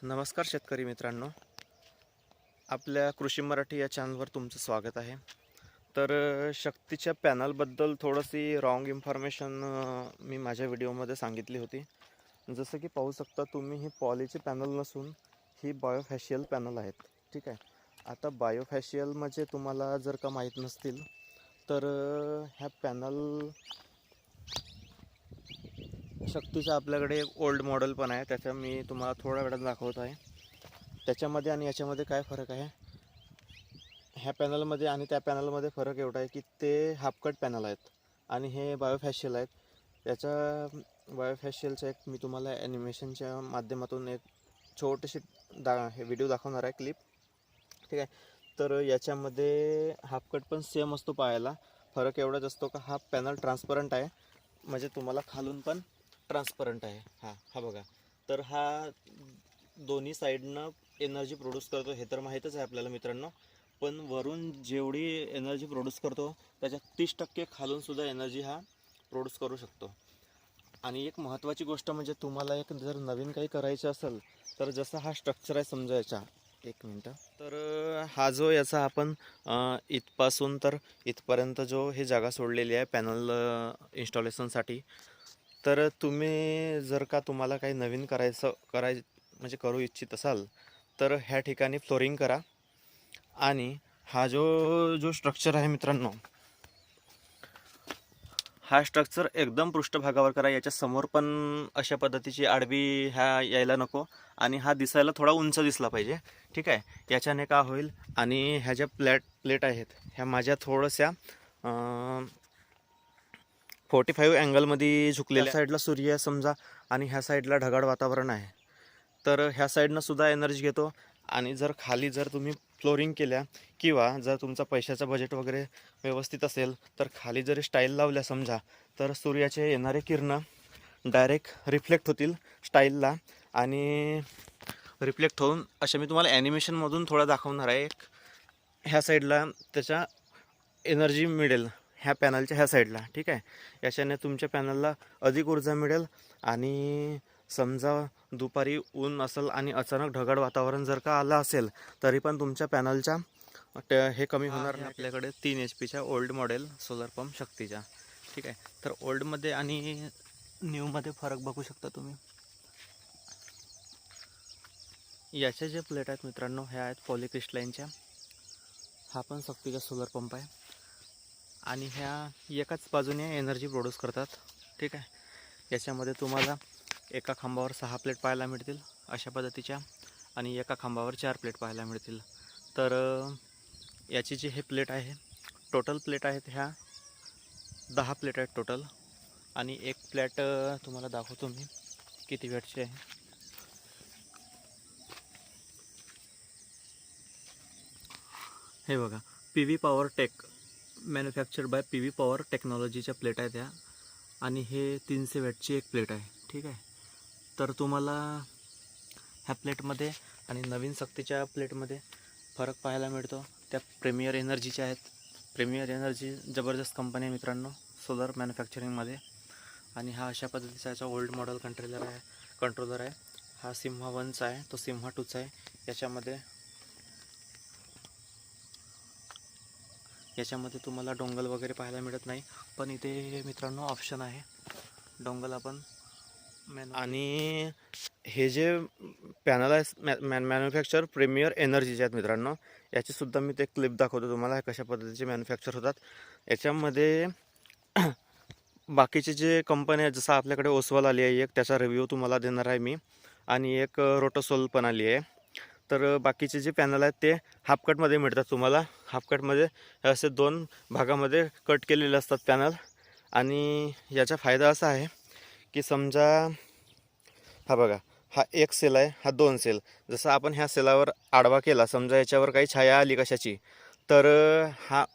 नमस्कार शेतकरी मित्रांनो, आपल्या कृषी मराठी या चॅनलवर तुमचं स्वागत आहे. तर शक्तीच्या पॅनलबद्दल थोडीशी रॉंग इन्फॉर्मेशन मी माझ्या व्हिडिओमध्ये सांगितली होती. जसं की पाहू शकता तुम्ही, ही पॉलीची पॅनल नसून ही बायोफॅशियल पॅनल आहेत. ठीक आहे. आता बायोफॅशियल म्हणजे तुम्हाला जर का माहीत नसतील तर ह्या पॅनल शक्तीचा आपल्याकडे एक ओल्ड मॉडेल पण आहे, त्याचा मी तुम्हाला थोड्या वेळात दाखवत आहे. त्याच्यामध्ये आणि याच्यामध्ये काय फरक आहे, ह्या पॅनलमध्ये आणि त्या पॅनलमध्ये फरक एवढा आहे की ते हाफ कट पॅनल आहेत आणि हे बायोफॅशियल आहेत. याच्या बायोफॅशियलचं एक मी तुम्हाला ॲनिमेशनच्या माध्यमातून एक छोटीशी हे व्हिडिओ दाखवणार आहे, क्लिप. ठीक आहे. तर याच्यामध्ये हाफ कट पण सेम असतो पाहायला, फरक एवढाच असतो का हा पॅनल ट्रान्सपरंट आहे, म्हणजे तुम्हाला खालून पण ट्रान्सपरंट आहे. हा बघा. तर हा दोन्ही साईडनं एनर्जी प्रोड्यूस करतो हे तर माहीतच आहे आपल्याला मित्रांनो, पण वरून जेवढी एनर्जी प्रोड्यूस करतो त्याच्या 30% खालूनसुद्धा एनर्जी हा प्रोड्यूस करू शकतो. आणि एक महत्त्वाची गोष्ट म्हणजे तुम्हाला एक जर नवीन काही करायचं असेल तर जसा हा स्ट्रक्चर आहे समजायचा, एक मिनटं. तर हा जो याचा आपण इथपासून तर इथपर्यंत जो हे जागा सोडलेली आहे पॅनल इन्स्टॉलेशनसाठी, तर तुम्ही जर का तुम्हाला काही नवीन म्हणजे करू इच्छित असाल तर ह्या ठिकाणी फ्लोरिंग करा. आणि हा जो स्ट्रक्चर आहे मित्रांनो, हा स्ट्रक्चर एकदम पृष्ठभागावर करा. याच्या समोर पण अशा पद्धतीची आडवी यायला नको आणि हा दिसायला थोडा उंच दिसला पाहिजे. ठीक आहे. याच्याने का होईल, आणि ह्या ज्या प्लेट आहेत ह्या माझ्या थोड्याशा 45 अँगलमध्ये झुकलेल्या. साईडला सूर्य समजा आणि ह्या साईडला ढगाळ वातावरण आहे, तर ह्या साईडनं सुद्धा एनर्जी घेतो. आणि जर खाली जर तुम्ही फ्लोरिंग केल्या किंवा जर तुमचा पैशाचं बजेट वगैरे व्यवस्थित असेल तर खाली जरी स्टाईल लावल्या समजा, तर सूर्याचे येणारे किरण डायरेक्ट रिफ्लेक्ट होतील स्टाईलला आणि रिफ्लेक्ट होऊन अशा मी तुम्हाला ॲनिमेशनमधून थोडा दाखवणार आहे. एक ह्या साईडला त्याच्या एनर्जी मिळेल ह्या पॅनलच्या ह्या साईडला. ठीक आहे. याच्याने तुमच्या पॅनलला अधिक ऊर्जा मिळेल. आणि समजा दुपारी ऊन असेल आणि अचानक ढगाळ वातावरण जर का आलं असेल तरी पण तुमच्या पॅनलच्या हे कमी होणार नाही. आपल्याकडे 3 HP old model solar pump शक्तीच्या. ठीक आहे. तर ओल्डमध्ये आणि न्यूमध्ये फरक बघू शकता तुम्ही. याच्या ज्या प्लेट आहेत मित्रांनो, ह्या आहेत पॉलिक्रिस्टलाईनच्या. हा पण शक्तीचा सोलर पंप आहे आणि ह्या एकाच बाजूने एनर्जी प्रोड्यूस करतात. ठीक आहे. याच्यामध्ये तुम्हाला एका खांबावर 6 प्लेट पाहायला मिळतील अशा पद्धतीच्या आणि एका खांबावर 4 प्लेट पाहायला मिळतील. तर याची जी हे प्लेट आहे, टोटल प्लेट आहेत ह्या 10 प्लेट आहेत टोटल. आणि एक प्लेट तुम्हाला दाखवतो मी किती वेटची आहे. हे बघा, PV power tech, manufactured by PV power टेक्नॉलॉजीच्या प्लेट आहेत ह्या आणि हे 300 वॅटची एक प्लेट आहे. ठीक आहे. तर तुम्हाला ह्या प्लेटमध्ये आणि नवीन शक्तीच्या प्लेटमध्ये फरक पाहायला मिळतो. त्या प्रीमियर एनर्जीच्या आहेत. प्रीमियर एनर्जी जबरदस्त कंपनी आहे मित्रांनो सोलर मॅन्युफॅक्चरिंगमध्ये. आणि हा अशा पद्धतीचा याचा ओल्ड मॉडेल कंट्रोलर आहे. हा सिम्हा 1चा आहे, तो सिम्हा 2चा आहे. याच्यामध्ये तुम्हाला डोंगल वगैरे पाहायला मिळत नाही, पण इथे मित्रांनो ऑप्शन आहे डोंगल आपण आणि हे जे पॅनल आहे मॅन्युफॅक्चर प्रीमियर एनर्जीचे आहेत मित्रांनो. याचीसुद्धा मी ते क्लिप दाखवतो तुम्हाला कशा पद्धतीचे मॅन्युफॅक्चर होतात. याच्यामध्ये बाकीचे जे कंपनी आहेत, जसं आपल्याकडे ओसवाल आली आहे एक, त्याचा रिव्ह्यू तुम्हाला देणार आहे मी. आणि एक रोटोसोल पण आली आहे. तर बाकीचे जे पॅनल आहेत ते हाफ कटमध्ये मिळतात तुम्हाला. हाफ कटमध्ये असे 2 भागामध्ये कट केलेले असतात पॅनल. आणि याचा फायदा असा आहे की समजा हा बघा, हा एक सेल आहे, हा 2 सेल. जसं आपण ह्या सेलावर आडवा केला समजा, याच्यावर काही छाया आली कशाची, तर हा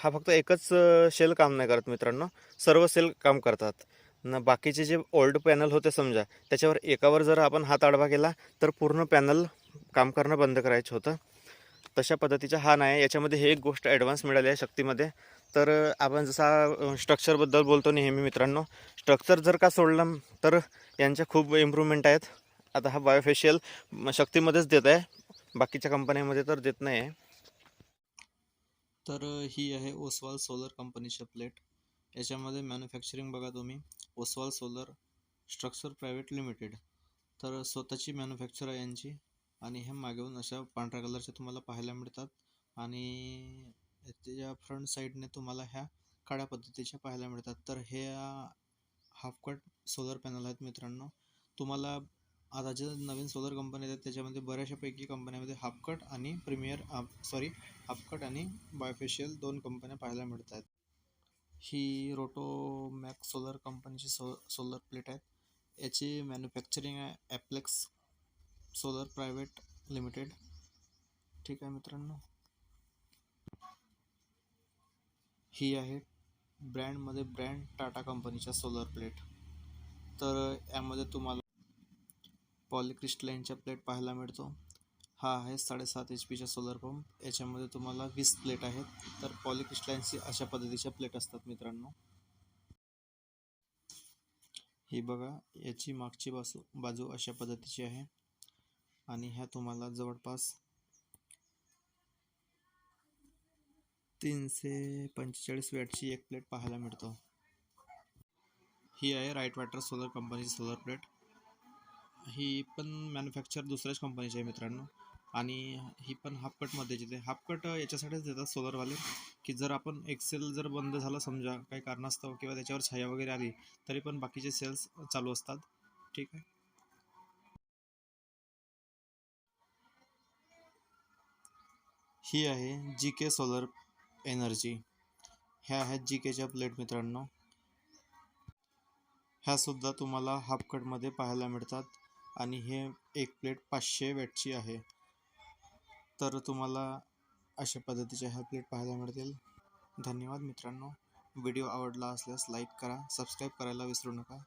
फक्त एकच सेल काम नाही करत मित्रांनो, सर्व सेल काम करतात न. बाकीचे जे ओल्ड पॅनल होते समजा, त्याच्यावर एकावर जर आपण हात आडवा केला तर पूर्ण पॅनल काम करणं बंद करायचं होतं. तशा पद्धतीचा हा नाही. याच्यामध्ये हे एक गोष्ट ॲडव्हान्स मिळाली आहे शक्तीमध्ये. तर आपण जसा स्ट्रक्चरबद्दल बोलतो नेहमी मित्रांनो, स्ट्रक्चर जर का सोडलं तर यांच्या खूप इम्प्रूव्हमेंट आहेत. आता हा बायोफेशियल शक्तीमध्येच देत आहे, बाकीच्या कंपन्यांमध्ये तर देत नाही आहे. तर ही आहे ओसवाल सोलर कंपनीची प्लेट. याच्यामध्ये मॅन्युफॅक्चरिंग बघा तुम्ही, Oswal solar structure private limited. तर स्वतःची मॅन्युफॅक्चर आहे यांची. आणि ह्या मागेहून अशा पांढऱ्या कलरच्या तुम्हाला पाहायला मिळतात. आणि त्याच्या फ्रंट साईडने तुम्हाला ह्या काळ्या पद्धतीच्या पाहायला मिळतात. तर हे हाफ कट सोलर पॅनल आहेत मित्रांनो. तुम्हाला आता जे नवीन सोलर कंपनी आहेत त्याच्यामध्ये बऱ्याचशापैकी कंपन्यामध्ये हाफ कट आणि हाफ कट आणि बायोफेशियल 2 कंपन्या पाहायला मिळतात. ही रोटोमॅक्स सोलर कंपनीची सोलर प्लेट आहेत. याची मॅन्युफॅक्चरिंग आहे ॲप्लेक्स सोलर प्रायव्हेट लिमिटेड. ठीक आहे मित्रांनो. ही आहे ब्रँड टाटा कंपनीच्या सोलर प्लेट. तर यामध्ये तुम्हाला पॉलिक्रिस्टलाईनच्या प्लेट पाहायला मिळतो. हा आहे 7.5 HP सोलर पंप. याच्यामध्ये तुम्हाला 20 प्लेट आहेत. तर पॉलिक्रिस्टलाईनची अशा पद्धतीच्या प्लेट असतात मित्रांनो. ही बघा, याची मागची बाजू अशा पद्धतीची आहे. आणि ह्या तुम्हाला जवळपास 345 वॅटची एक प्लेट पाहायला मिळतो. ही आहे राईट वॉटर सोलर कंपनीची सोलर प्लेट. ही पण मॅन्युफॅक्चर दुसऱ्याच कंपनीची आहे मित्रांनो. आणि ही पण हाफ कटमध्येच येते. हाफ कट याच्यासाठीच देतात सोलरवाले, की जर आपण एक सेल जर बंद झाला समजा काही कारणास्तव किंवा त्याच्यावर छाया वगैरे आली, तरी पण बाकीचे सेल्स चालू असतात. ठीक आहे. ही आहे GK सोलर एनर्जी. ह्या आहेत GKच्या प्लेट मित्रांनो. ह्या सुद्धा तुम्हाला हाफ कटमध्ये पाहायला मिळतात. आणि हे एक प्लेट 500 वॅटची आहे. तर तुम्हाला अशा पद्धतीच्या ह्या प्लेट पाहायला मिळतील. धन्यवाद मित्रांनो. व्हिडिओ आवडला असल्यास लाईक करा, सबस्क्राईब करायला विसरू नका.